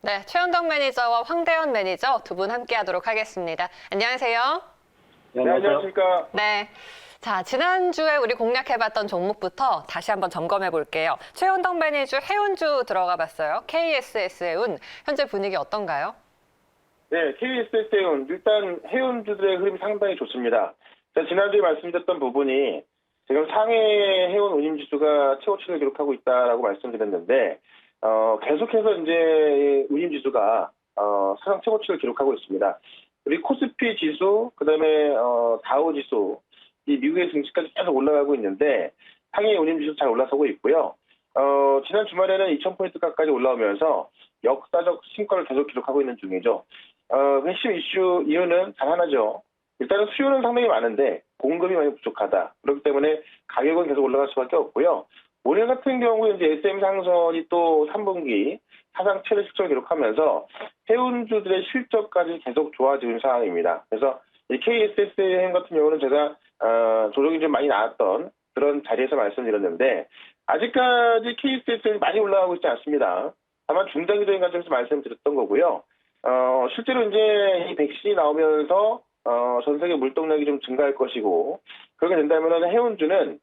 네, 최현덕 매니저와 황대현 매니저 두 분 함께 하도록 하겠습니다. 안녕하세요. 네, 안녕하십니까. 네. 자, 지난주에 우리 공략해봤던 종목부터 다시 한번 점검해 볼게요. 최현덕 매니저 해운주 들어가 봤어요. KSS 해운. 현재 분위기 어떤가요? 네, KSS 해운. 일단 해운주들의 흐름이 상당히 좋습니다. 제가 지난주에 말씀드렸던 부분이 지금 상해 해운 운임지수가 최고치를 기록하고 있다라고 말씀드렸는데, 계속해서 이제 운임지수가 사상 최고치를 기록하고 있습니다. 우리 코스피 지수, 그다음에 다우 지수, 이 미국의 증시까지 계속 올라가고 있는데 상해 운임지수 잘 올라서고 있고요. 지난 주말에는 2,000포인트까지 올라오면서 역사적 신高를 계속 기록하고 있는 중이죠. 핵심 이슈 이유는 단 하나죠. 일단은 수요는 상당히 많은데 공급이 많이 부족하다. 그렇기 때문에 가격은 계속 올라갈 수밖에 없고요. 올해 같은 경우에 이제 SM 상선이 또 3분기 사상 최대 실적을 기록하면서 해운주들의 실적까지 계속 좋아지는 상황입니다. 그래서 이 KSS 해운 같은 경우는 제가 조정이 좀 많이 나왔던 그런 자리에서 말씀드렸는데 아직까지 KSS는 많이 올라가고 있지 않습니다. 다만 중장기적인 관점에서 말씀드렸던 거고요. 실제로 이제 이 백신이 나오면서 전 세계 물동력이 좀 증가할 것이고 그렇게 된다면 해운주는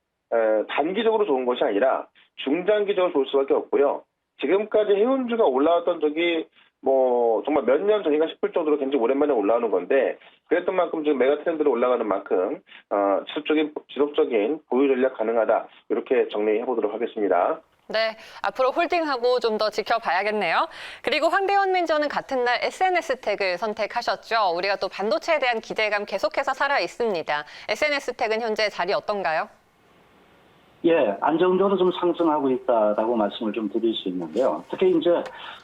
단기적으로 좋은 것이 아니라 중장기적으로 좋을 수밖에 없고요. 지금까지 해운주가 올라왔던 적이 뭐 정말 몇 년 전인가 싶을 정도로 굉장히 오랜만에 올라오는 건데 그랬던 만큼 지금 메가 트렌드로 올라가는 만큼 지속적인 보유 전략 가능하다 이렇게 정리해 보도록 하겠습니다. 네, 앞으로 홀딩하고 좀 더 지켜봐야겠네요. 그리고 황대현 매니저는 같은 날 SNS 택을 선택하셨죠. 우리가 또 반도체에 대한 기대감 계속해서 살아 있습니다. SNS 택은 현재 자리 어떤가요? 예, 안정적으로 좀 상승하고 있다라고 말씀을 좀 드릴 수 있는데요. 특히 이제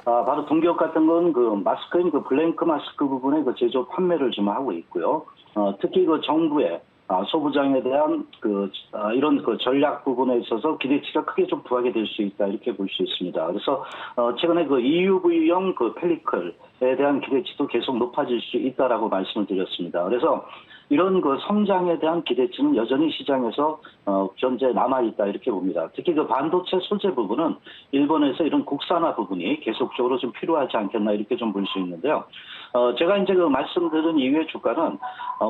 바로 동기업 같은 건 그 마스크인 그 블랭크 마스크 부분의 그 제조 판매를 좀 하고 있고요. 특히 그 정부의 소부장에 대한 이런 그 전략 부분에 있어서 기대치가 크게 좀 부각이 될 수 있다 이렇게 볼 수 있습니다. 그래서 최근에 그 EUV용 그 펠리클에 대한 기대치도 계속 높아질 수 있다라고 말씀을 드렸습니다. 그래서 이런 그 성장에 대한 기대치는 여전히 시장에서 현재 남아있다 이렇게 봅니다. 특히 그 반도체 소재 부분은 일본에서 이런 국산화 부분이 계속적으로 좀 필요하지 않겠나 이렇게 좀 볼 수 있는데요. 제가 이제 그 말씀드린 이후의 주가는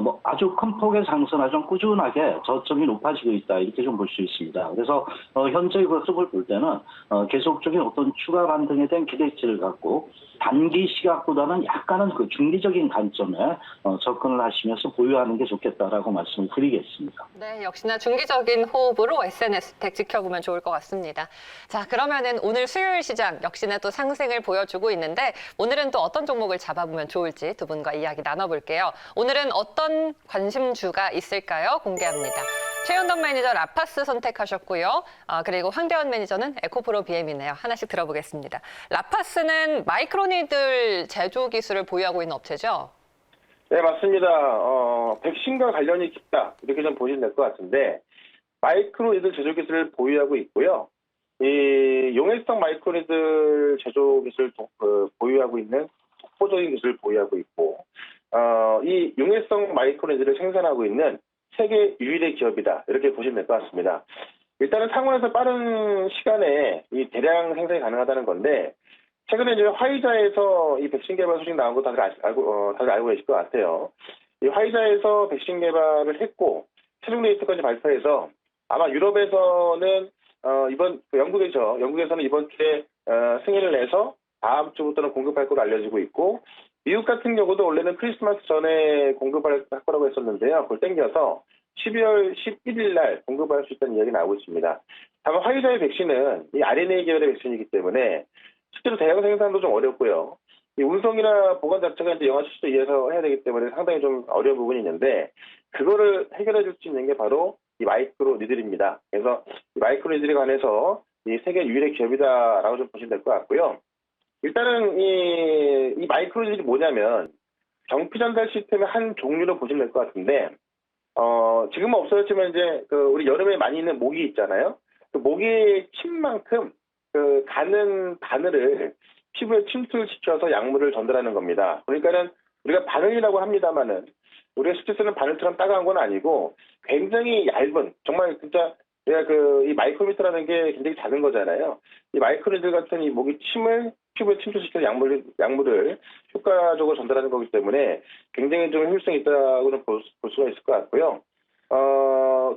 뭐 아주 큰 폭의 상승 좀 꾸준하게 저점이 높아지고 있다 이렇게 좀 볼 수 있습니다. 그래서 현재 그 흐름을 볼 때는 계속적인 어떤 추가 반등에 대한 기대치를 갖고 단기 시각보다는 약간은 그 중기적인 관점에 접근을 하시면서 보유하는 게 좋겠다라고 말씀을 드리겠습니다. 네, 역시나 중기적인 호흡으로 SNS 택 지켜보면 좋을 것 같습니다. 자, 그러면은 오늘 수요일 시장 역시나 또 상승을 보여주고 있는데 오늘은 또 어떤 종목을 잡아보면 좋을지 두 분과 이야기 나눠볼게요. 오늘은 어떤 관심주가 있을까요? 공개합니다. 최현덕 매니저 라파스 선택하셨고요. 그리고 황대현 매니저는 에코프로 BM이네요. 하나씩 들어보겠습니다. 라파스는 마이크로니들 제조 기술을 보유하고 있는 업체죠? 네, 맞습니다. 백신과 관련이 깊다. 이렇게 좀 보시면 될 것 같은데, 마이크로니들 제조 기술을 보유하고 있고요. 이 용해성 마이크로니들 제조 기술 보유하고 있는 독보적인 기술을 보유하고 있고, 이 용해성 마이크로니들을 생산하고 있는 세계 유일의 기업이다. 이렇게 보시면 될 것 같습니다. 일단은 상온에서 빠른 시간에 이 대량 생산이 가능하다는 건데, 최근에 이제 화이자에서 이 백신 개발 소식 나온 거 다들 알고 계실 것 같아요. 이 화이자에서 백신 개발을 했고, 최종 데이터까지 발표해서 아마 유럽에서는, 영국에서는 이번 주에 승인을 내서 다음 주부터는 공급할 걸로 알려지고 있고, 미국 같은 경우도 원래는 크리스마스 전에 공급할 거라고 했었는데요. 그걸 땡겨서 12월 11일 날 공급할 수 있다는 이야기 나오고 있습니다. 다만 화이자의 백신은 이 RNA 계열의 백신이기 때문에 실제로 대량 생산도 좀 어렵고요. 이 운송이나 보관 자체가 이제 영하 70도 이하에서 해야 되기 때문에 상당히 좀 어려운 부분이 있는데 그거를 해결해 줄 수 있는 게 바로 이 마이크로 니들입니다. 그래서 이 마이크로 니들에 관해서 이 세계 유일의 기업이다라고 좀 보시면 될 것 같고요. 일단은 이 마이크로 니들이 뭐냐면 경피 전달 시스템의 한 종류로 보시면 될 것 같은데 지금은 없어졌지만 이제 우리 여름에 많이 있는 모기 있잖아요. 그 모기의 침만큼 그 가는 바늘을 피부에 침투를 시켜서 약물을 전달하는 겁니다. 그러니까는 우리가 바늘이라고 합니다만은 우리가 실제 쓰는 바늘처럼 따가운 건 아니고 굉장히 얇은 정말 진짜 이 마이크로미터라는 게 굉장히 작은 거잖아요. 이 마이크로미터 같은 이 모기 침을 피부에 침투시키는 약물을 효과적으로 전달하는 거기 때문에 굉장히 좀 효율성이 있다고는 볼 수가 있을 것 같고요.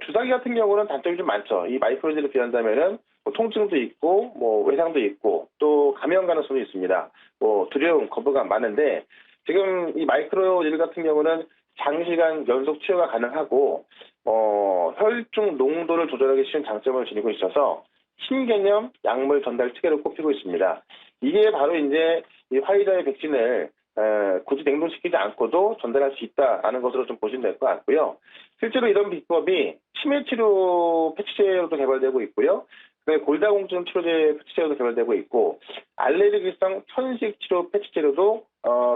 주사기 같은 경우는 단점이 좀 많죠. 이 마이크로니들에 비한다면은 뭐 통증도 있고, 뭐 외상도 있고, 또 감염 가능성도 있습니다. 뭐 두려움, 거부감 많은데 지금 이 마이크로니들 같은 경우는 장시간 연속 투여가 가능하고, 혈중 농도를 조절하기 쉬운 장점을 지니고 있어서 신개념 약물 전달 체계로 꼽히고 있습니다. 이게 바로 이제 이 화이자의 백신을 굳이 냉동시키지 않고도 전달할 수 있다라는 것으로 좀 보시면 될 것 같고요. 실제로 이런 비법이 치매 치료 패치제로도 개발되고 있고요. 그다음에 골다공증 치료제 패치제로도 개발되고 있고 알레르기성 현식 치료 패치제로도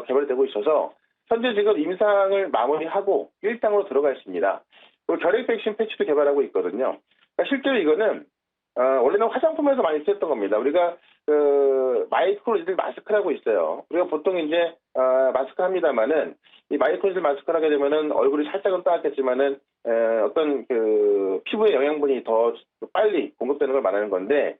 개발되고 있어서 현재 지금 임상을 마무리하고 1단으로 들어가 있습니다. 그리고 결핵 백신 패치도 개발하고 있거든요. 그러니까 실제로 이거는 원래는 화장품에서 많이 쓰였던 겁니다. 우리가 마이크로니들 마스크라고 있어요. 우리가 보통 이제 마스크 합니다만은 이 마이크로니들 마스크를 하게 되면은 얼굴이 살짝은 따뜻했지만은 어떤 그 피부에 영양분이 더 빨리 공급되는 걸 말하는 건데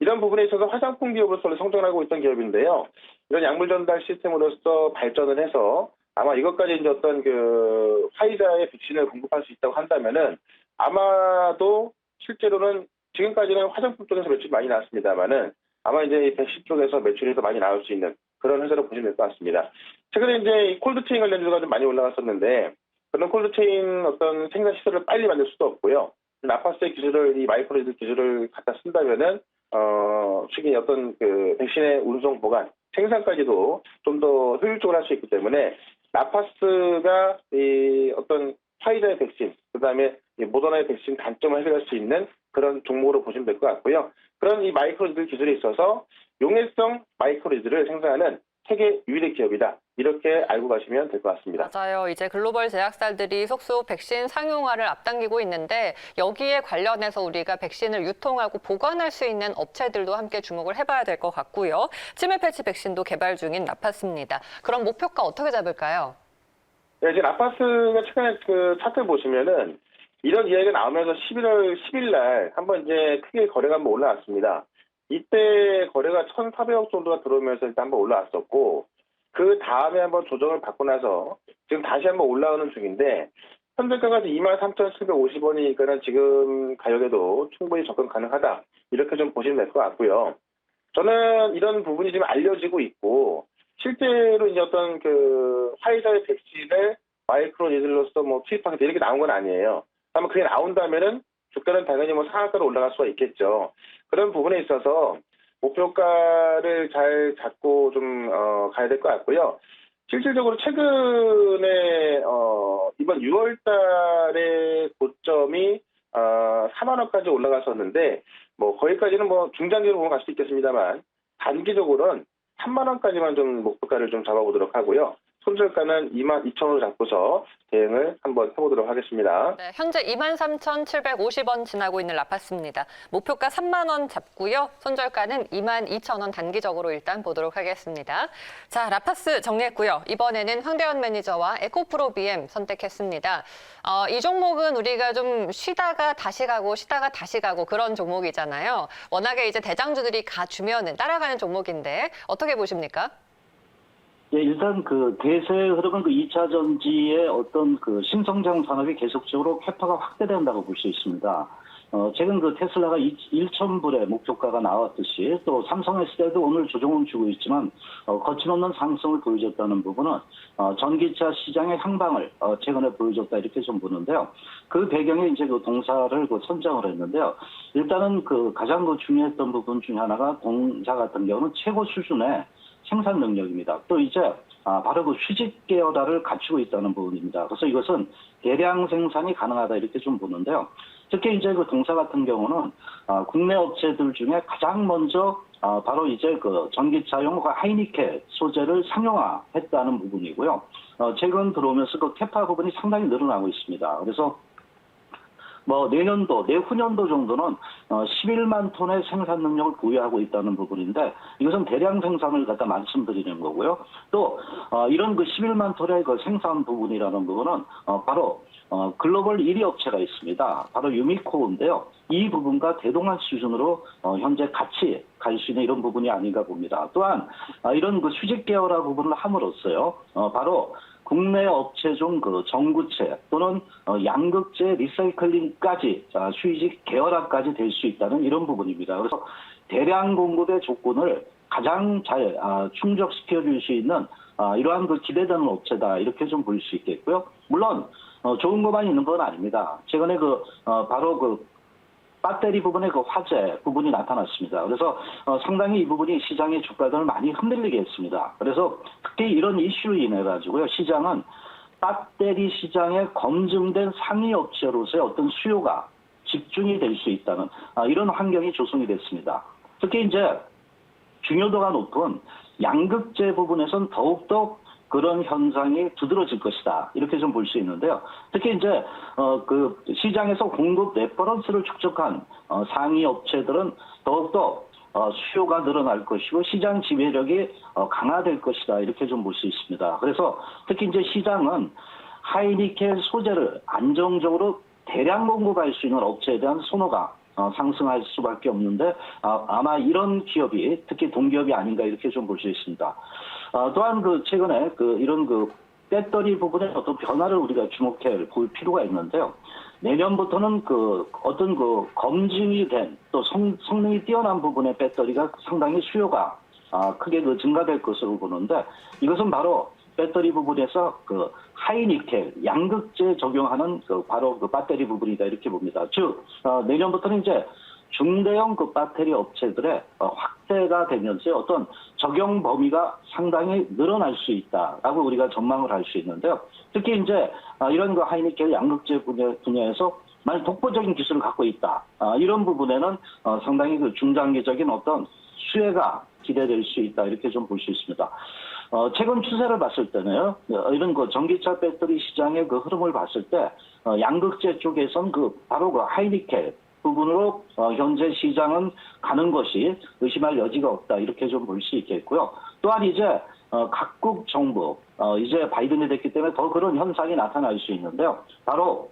이런 부분에 있어서 화장품 기업으로서 성장하고 있던 기업인데요. 이런 약물 전달 시스템으로서 발전을 해서 아마 이것까지 이제 어떤 그 화이자의 백신을 공급할 수 있다고 한다면은 아마도 실제로는 지금까지는 화장품 쪽에서 매출이 많이 나왔습니다만은 아마 이제 이 백신 쪽에서 매출이 더 많이 나올 수 있는 그런 회사로 보시면 될 것 같습니다. 최근에 이제 콜드체인 관련주가 좀 많이 올라갔었는데 그런 콜드체인 어떤 생산 시설을 빨리 만들 수도 없고요. 나파스의 기술을 이 마이크로니들 기술을 갖다 쓴다면은 특히 어떤 그 백신의 운송 보관 생산까지도 좀 더 효율적으로 할 수 있기 때문에 나파스가 이 어떤 화이자의 백신 그다음에 모더나의 백신 단점을 해결할 수 있는 그런 종목으로 보시면 될 것 같고요. 그런 이 마이크로니들 기술이 있어서 용해성 마이크로니들을 생산하는 세계 유일의 기업이다. 이렇게 알고 가시면 될 것 같습니다. 맞아요. 이제 글로벌 제약사들이 속속 백신 상용화를 앞당기고 있는데 여기에 관련해서 우리가 백신을 유통하고 보관할 수 있는 업체들도 함께 주목을 해봐야 될 것 같고요. 치매 패치 백신도 개발 중인 나파스입니다. 그럼 목표가 어떻게 잡을까요? 네, 지금 나파스가 최근에 그 차트 보시면은 이런 이야기가 나오면서 11월 10일 날 한번 이제 크게 거래가 한번 올라왔습니다. 이때 거래가 1,400억 정도가 들어오면서 일단 한번 올라왔었고 그 다음에 한번 조정을 받고 나서 지금 다시 한번 올라오는 중인데 현재가가 23,750원이니까는 지금 가격에도 충분히 접근 가능하다. 이렇게 좀 보시면 될 것 같고요. 저는 이런 부분이 지금 알려지고 있고 실제로 이제 어떤 그 화이자의 백신을 마이크로니들로서 뭐 투입하게 이렇게 나온 건 아니에요. 아마 그게 나온다면은 주가는 당연히 뭐 상한가로 올라갈 수가 있겠죠. 그런 부분에 있어서 목표가를 잘 잡고 좀 가야 될 것 같고요. 실질적으로 최근에 이번 6월 달에 고점이 4만 원까지 올라갔었는데 뭐 거기까지는 뭐 중장기로 보면 갈 수도 있겠습니다만 단기적으로는 3만 원까지만 좀 목표가를 좀 잡아보도록 하고요. 손절가는 22,000원으로 잡고서 대응을 한번 해보도록 하겠습니다. 네, 현재 23,750원 지나고 있는 라파스입니다. 목표가 3만 원 잡고요. 손절가는 22,000원 단기적으로 일단 보도록 하겠습니다. 자, 라파스 정리했고요. 이번에는 황대현 매니저와 에코프로 BM 선택했습니다. 이 종목은 우리가 좀 쉬다가 다시 가고 그런 종목이잖아요. 워낙에 이제 대장주들이 가주면은 따라가는 종목인데 어떻게 보십니까? 예, 일단 그 대세의 흐름은 그 2차 전지의 어떤 그 신성장 산업이 계속적으로 캐파가 확대된다고 볼 수 있습니다. 최근 그 테슬라가 1,000불의 목표가가 나왔듯이 또 삼성SDI도 오늘 조정을 주고 있지만 거침없는 상승을 보여줬다는 부분은 전기차 시장의 향방을 최근에 보여줬다 이렇게 좀 보는데요. 그 배경에 이제 그 동사를 그 선정을 했는데요. 일단은 그 가장 그 중요했던 부분 중에 하나가 동사 같은 경우는 최고 수준의 생산 능력입니다. 또 이제 바로 그 수직 계열화를 갖추고 있다는 부분입니다. 그래서 이것은 대량 생산이 가능하다 이렇게 좀 보는데요. 특히 이제 그 동사 같은 경우는 국내 업체들 중에 가장 먼저 바로 이제 그 전기차용 하이니켈 소재를 상용화했다는 부분이고요. 최근 들어오면서 그 캐파 부분이 상당히 늘어나고 있습니다. 그래서 뭐 내년도, 내후년도 정도는 11만 톤의 생산 능력을 보유하고 있다는 부분인데 이것은 대량 생산을 갖다 말씀드리는 거고요. 또 이런 그 11만 톤의 그 생산 부분이라는 부분은 바로 글로벌 1위 업체가 있습니다. 바로 유미코인데요. 이 부분과 대동한 수준으로 현재 같이 갈 수 있는 이런 부분이 아닌가 봅니다. 또한 이런 그 수직 계열화 부분을 함으로써요. 바로 국내 업체 중 그 전구체 또는 양극재 리사이클링까지 수직 계열화까지 될 수 있다는 이런 부분입니다. 그래서 대량 공급의 조건을 가장 잘 충족시켜 줄 수 있는 이러한 그 기대되는 업체다 이렇게 좀 볼 수 있겠고요. 물론 좋은 것만 있는 건 아닙니다. 최근에 바로 배터리 부분의 그 화재 부분이 나타났습니다. 그래서 상당히 이 부분이 시장의 주가들을 많이 흔들리게 했습니다. 그래서 특히 이런 이슈로 인해 가지고요. 시장은 배터리 시장에 검증된 상위 업체로서의 어떤 수요가 집중이 될 수 있다는 이런 환경이 조성이 됐습니다. 특히 이제 중요도가 높은 양극재 부분에선 더욱더 그런 현상이 두드러질 것이다. 이렇게 좀 볼 수 있는데요. 특히 이제 그 시장에서 공급 레퍼런스를 축적한 상위 업체들은 더욱더 수요가 늘어날 것이고 시장 지배력이 강화될 것이다. 이렇게 좀 볼 수 있습니다. 그래서 특히 이제 시장은 하이니켈 소재를 안정적으로 대량 공급할 수 있는 업체에 대한 선호가 상승할 수밖에 없는데 아마 이런 기업이 특히 동기업이 아닌가 이렇게 좀 볼 수 있습니다. 또한 최근에 이런 배터리 부분에 어떤 변화를 우리가 주목해 볼 필요가 있는데요. 내년부터는 어떤 검증이 된 또 성능이 뛰어난 부분의 배터리가 상당히 수요가 크게 증가될 것으로 보는데 이것은 바로 배터리 부분에서 하이니켈 양극재 적용하는 바로 배터리 부분이다 이렇게 봅니다. 즉 내년부터는 이제 중대형 배터리 업체들의 확대가 되면서 어떤 적용 범위가 상당히 늘어날 수 있다라고 우리가 전망을 할 수 있는데요. 특히 이제 이런 하이니켈 양극재 분야에서 만약 독보적인 기술을 갖고 있다 이런 부분에는 상당히 중장기적인 어떤 수혜가 기대될 수 있다 이렇게 좀 볼 수 있습니다. 최근 추세를 봤을 때는요, 이런 전기차 배터리 시장의 흐름을 봤을 때 양극재 쪽에선 바로 하이니켈 부분으로 현재 시장은 가는 것이 의심할 여지가 없다 이렇게 좀 볼 수 있겠고요. 또한 이제 각국 정부 이제 바이든이 됐기 때문에 더 그런 현상이 나타날 수 있는데요. 바로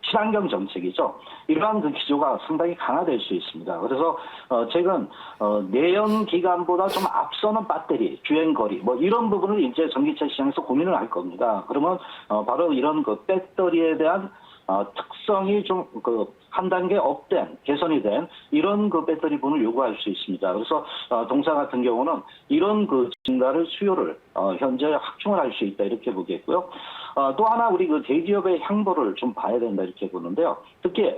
친환경 정책이죠. 이러한 기조가 상당히 강화될 수 있습니다. 그래서 최근 내연 기관보다 좀 앞서는 배터리, 주행거리 이런 부분을 이제 전기차 시장에서 고민을 할 겁니다. 그러면 바로 이런 배터리에 대한 특성이 좀 한 단계 업된, 개선이 된 이런 배터리 부분을 요구할 수 있습니다. 그래서 동사 같은 경우는 이런 증가를 수요를 현재 확충을 할 수 있다 이렇게 보겠고요. 또 하나 우리 대기업의 향보를 좀 봐야 된다 이렇게 보는데요. 특히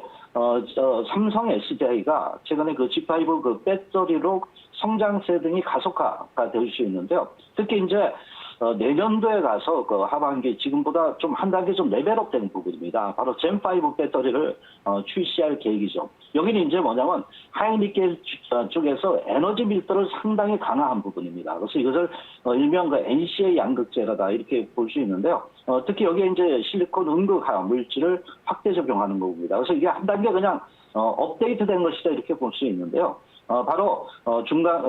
삼성 SDI가 최근에 G5 배터리로 성장세 등이 가속화가 될 수 있는데요. 특히 이제 내년도에 가서 하반기 지금보다 좀 한 단계 좀 레벨업 된 부분입니다. 바로 젠5 배터리를 출시할 계획이죠. 여기는 이제 뭐냐면 하이니켈 쪽에서 에너지 밀도를 상당히 강화한 부분입니다. 그래서 이것을 일명 NCA 양극재라다 이렇게 볼 수 있는데요. 특히 여기에 이제 실리콘 음극화 물질을 확대 적용하는 부분입니다. 그래서 이게 한 단계 그냥 업데이트된 것이다 이렇게 볼 수 있는데요. 바로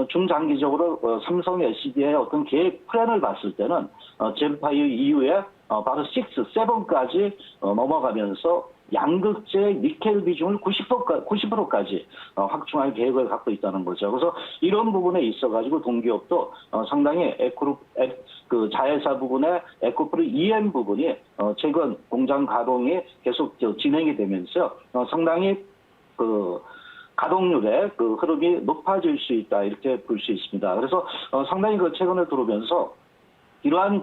중장기적으로 삼성 SDI의 어떤 계획 플랜을 봤을 때는 젠5 이후에 바로 6, 7까지 넘어가면서 양극재 니켈 비중을 90%까지 확충할 계획을 갖고 있다는 거죠. 그래서 이런 부분에 있어가지고 동기업도 상당히 자회사 부분의 에코프로 EM 부분이 최근 공장 가동이 계속 진행이 되면서 상당히 가동률의 흐름이 높아질 수 있다 이렇게 볼 수 있습니다. 그래서 상당히 최근에 들어오면서 이러한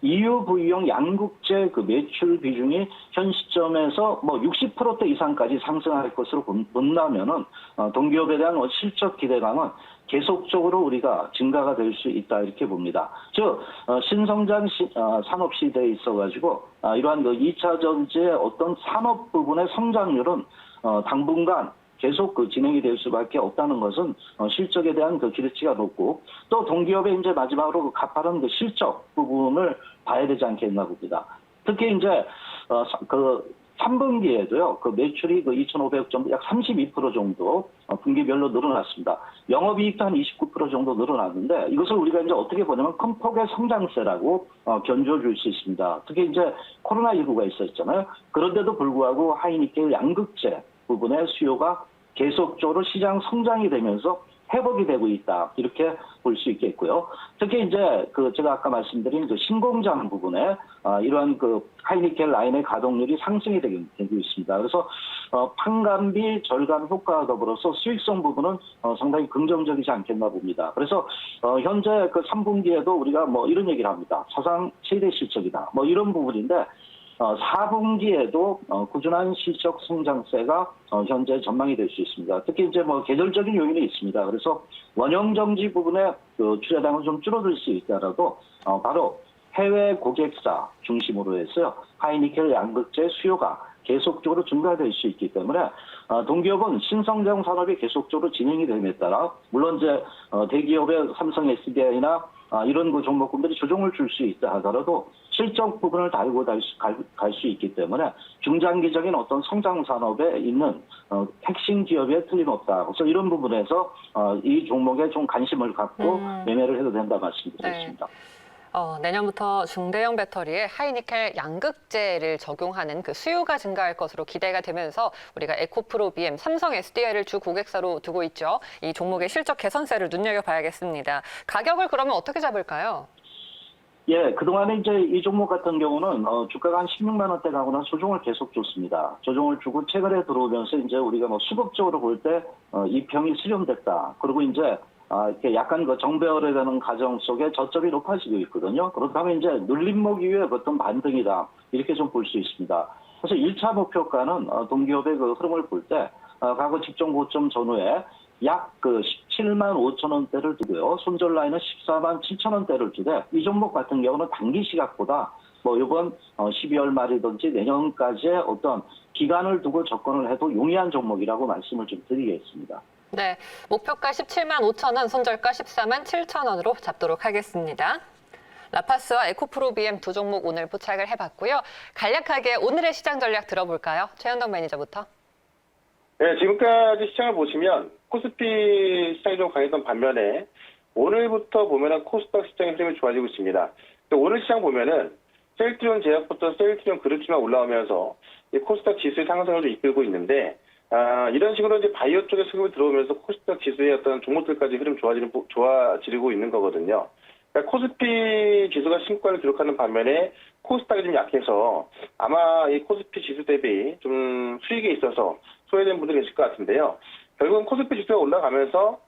EUV용 양극재 매출 비중이 현 시점에서 60%대 이상까지 상승할 것으로 본다면은 동기업에 대한 실적 기대감은 계속적으로 우리가 증가가 될 수 있다 이렇게 봅니다. 즉 신성장 산업 시대에 있어가지고 이러한 2차 전지의 어떤 산업 부분의 성장률은 당분간 계속 진행이 될 수밖에 없다는 것은 실적에 대한 기대치가 높고 또 동기업의 이제 마지막으로 가파른 실적 부분을 봐야 되지 않겠나 봅니다. 특히 이제 3분기에도요, 그 매출이 그 2,500억 정도, 약 32% 정도 분기별로 늘어났습니다. 영업이익도 한 29% 정도 늘어났는데 이것을 우리가 이제 어떻게 보냐면 큰 폭의 성장세라고 견주어 줄 수 있습니다. 특히 이제 코로나19가 있었잖아요. 그런데도 불구하고 하이니켈 양극재 부분의 수요가 계속적으로 시장 성장이 되면서 회복이 되고 있다. 이렇게 볼 수 있겠고요. 특히 이제 그 제가 아까 말씀드린 그 신공장 부분에 이러한 그 하이니켈 라인의 가동률이 상승이 되고 있습니다. 그래서 판관비 절감 효과와 더불어서 수익성 부분은 상당히 긍정적이지 않겠나 봅니다. 그래서 현재 그 3분기에도 우리가 뭐 이런 얘기를 합니다. 사상 최대 실적이다. 뭐 이런 부분인데 4분기에도 꾸준한 실적 성장세가 현재 전망이 될 수 있습니다. 특히 이제 뭐 계절적인 요인이 있습니다. 그래서 원형 정지 부분에 그 투자량은 좀 줄어들 수 있더라도 바로 해외 고객사 중심으로 해서요 하이니켈 양극재 수요가 계속적으로 증가될 수 있기 때문에 동기업은 신성장 산업이 계속적으로 진행이 됨에 따라 물론 이제 대기업의 삼성 SDI나 이런 그 종목군들이 조정을 줄 수 있다 하더라도 실적 부분을 달고 갈 수 있기 때문에 중장기적인 어떤 성장 산업에 있는 핵심 기업에 틀림없다. 그래서 이런 부분에서 이 종목에 좀 관심을 갖고 매매를 해도 된다 말씀드리겠습니다. 내년부터 중대형 배터리에 하이니켈 양극재를 적용하는 그 수요가 증가할 것으로 기대가 되면서 우리가 에코프로 BM, 삼성 SDI를 주 고객사로 두고 있죠. 이 종목의 실적 개선세를 눈여겨봐야겠습니다. 가격을 그러면 어떻게 잡을까요? 예, 그동안에 이제 이 종목 같은 경우는 주가가 한 16만 원대 가거나 조정을 계속 줬습니다. 조정을 주고 최근에 들어오면서 이제 우리가 뭐 수급적으로 볼 때 이평이 수렴됐다. 그리고 이제 이렇게 약간 그 정배열에 되는 과정 속에 저점이 높아지고 있거든요. 그렇다면 이제 눌림목 이후에 어떤 반등이다. 이렇게 좀 볼 수 있습니다. 그래서 1차 목표가는 동기업의 그 흐름을 볼 때 과거 직전 고점 전후에 약 그 17만 5천 원대를 두고요. 손절 라인은 14만 7천 원대를 두되 이 종목 같은 경우는 단기 시각보다 뭐 이번 12월 말이든지 내년까지의 어떤 기간을 두고 접근을 해도 용이한 종목이라고 말씀을 좀 드리겠습니다. 네, 목표가 17만 5천 원, 손절가 14만 7천 원으로 잡도록 하겠습니다. 라파스와 에코프로 BM 두 종목 오늘 포착을 해봤고요. 간략하게 오늘의 시장 전략 들어볼까요? 최현덕 매니저부터. 네, 지금까지 시장을 보시면 코스피 시장이 좀 강했던 반면에 오늘부터 보면은 코스닥 시장의 흐름이 좋아지고 있습니다. 오늘 시장 보면은 셀트리온 제약부터 셀트리온 그룹주가 올라오면서 이 코스닥 지수의 상승을 좀 이끌고 있는데 이런 식으로 이제 바이오 쪽에 수급이 들어오면서 코스닥 지수의 어떤 종목들까지 흐름 좋아지고 있는 거거든요. 그러니까 코스피 지수가 신고가를 기록하는 반면에 코스닥이 좀 약해서 아마 이 코스피 지수 대비 좀 수익에 있어서 소외된 분들이 계실 것 같은데요. 결국은 코스피 지수가 올라가면서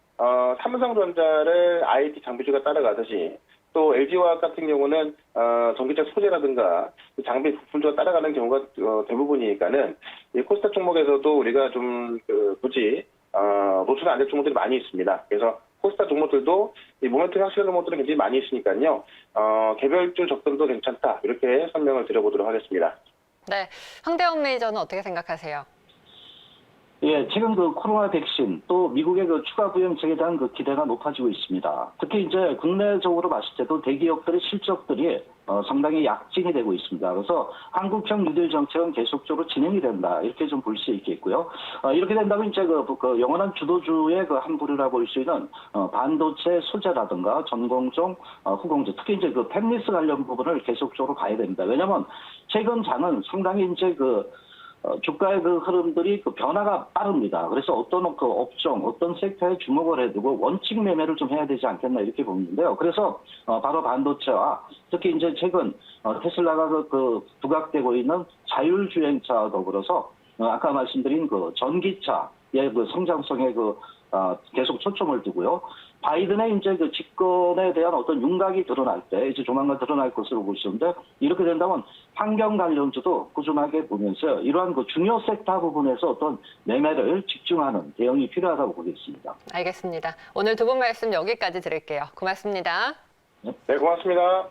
삼성전자를 IT 장비주가 따라가듯이 또 LG화학 같은 경우는 전기차 소재라든가 장비 부품주가 따라가는 경우가 대부분이니까는 이 코스닥 종목에서도 우리가 좀 굳이 노출이 안 될 종목들이 많이 있습니다. 그래서 코스닥 종목들도 이 모멘텀이 확실한 종목들은 굉장히 많이 있으니까요. 개별주 접근도 괜찮다. 이렇게 설명을 드려보도록 하겠습니다. 네, 황대원 매니저는 어떻게 생각하세요? 예, 지금 그 코로나 백신 또 미국의 그 추가 부양책에 대한 그 기대가 높아지고 있습니다. 특히 이제 국내적으로 봤을 때도 대기업들의 실적들이 상당히 약진이 되고 있습니다. 그래서 한국형 뉴딜 정책은 계속적으로 진행이 된다. 이렇게 좀 볼 수 있겠고요. 이렇게 된다면 이제 그 영원한 주도주의 그 한 부류라고 볼 수 있는 반도체 소재라든가 전공정, 후공정, 특히 이제 그 팹리스 관련 부분을 계속적으로 봐야 됩니다. 왜냐하면 최근 장은 상당히 이제 주가의 그 흐름들이 그 변화가 빠릅니다. 그래서 어떤 그 업종, 어떤 섹터에 주목을 해두고 원칙 매매를 좀 해야 되지 않겠나 이렇게 보는데요. 그래서 바로 반도체와 특히 이제 최근 테슬라가 그 부각되고 있는 자율주행차와 더불어서 아까 말씀드린 그 전기차의 그 성장성에 계속 초점을 두고요. 바이든의 이제 그 집권에 대한 어떤 윤곽이 드러날 때 이제 조만간 드러날 것으로 보시는데 이렇게 된다면 환경 관련주도 꾸준하게 보면서 이러한 그 중요 섹터 부분에서 어떤 매매를 집중하는 대응이 필요하다고 보겠습니다. 알겠습니다. 오늘 두 분 말씀 여기까지 드릴게요. 고맙습니다. 네, 고맙습니다.